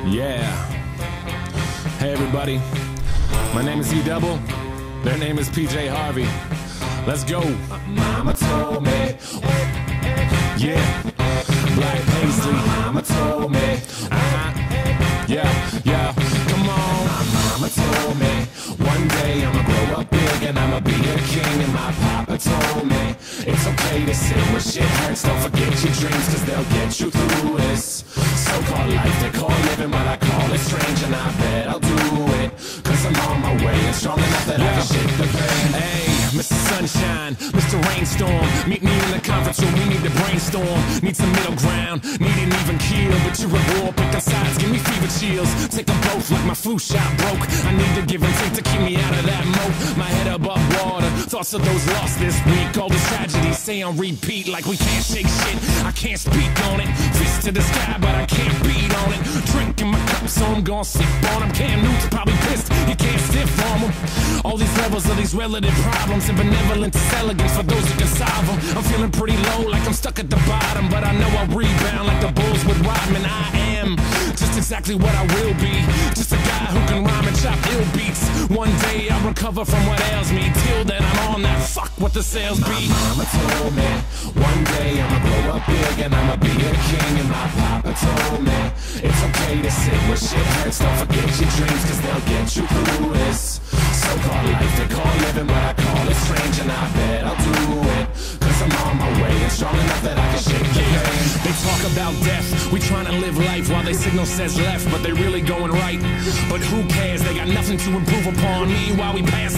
Yeah. Hey everybody, my name is E-Double, their name is PJ Harvey. Let's go. Mama told me. Yeah. Black paisley. Mama told me. Yeah. Come on. My mama told me one day I'ma grow up big and I'ma be a king. And my papa told me it's okay to sit where shit hurts. Don't forget your dreams, cause they'll get you through this so-called life they call living, but I call it strange. And I bet I'll do it, cause I'm on my way and strong enough that I can shake the pain. Hey, Mr. Sunshine, Mr. Rainstorm, meet me in the conference room, we need to brainstorm. Need some middle ground, need an even keel. But you're a war, picking sides, give me fever chills. Take them both like my flu shot broke. I need to give and take to keep me out of that moat. My head above water, thoughts of those lost this week. All these tragedies say on repeat, like we can't shake shit. I can't speak on it, fist to the sky, but I can't beat on it. Drinking my cup, so I'm gon' sip on him. Cam Newton's probably pissed, he can't stiff on him. All these levels of these relative problems, and benevolence is elegance for those who can solve them. I'm feeling pretty low, like I'm stuck at the bottom, but I know I'll rebound like the Bulls with Rodman. I am just exactly what I will be, just a guy who can rhyme and chop ill beats. One day I'll recover from what ails me. Till then I'm on that fuck what the sales be. My mama told me one day I'ma grow up big and I'ma be a king. And my papa told me it's okay to sit where shit hurts. Don't forget your dreams, cause they'll get you through this so-called life they call living, but I call it strange. And I bet I'll do it, cause I'm on my way and strong enough that I can shake the pain. They talk about death, we trying to live life while they signal says left, but they really going right. But who cares, they got nothing to improve upon. Me while we pass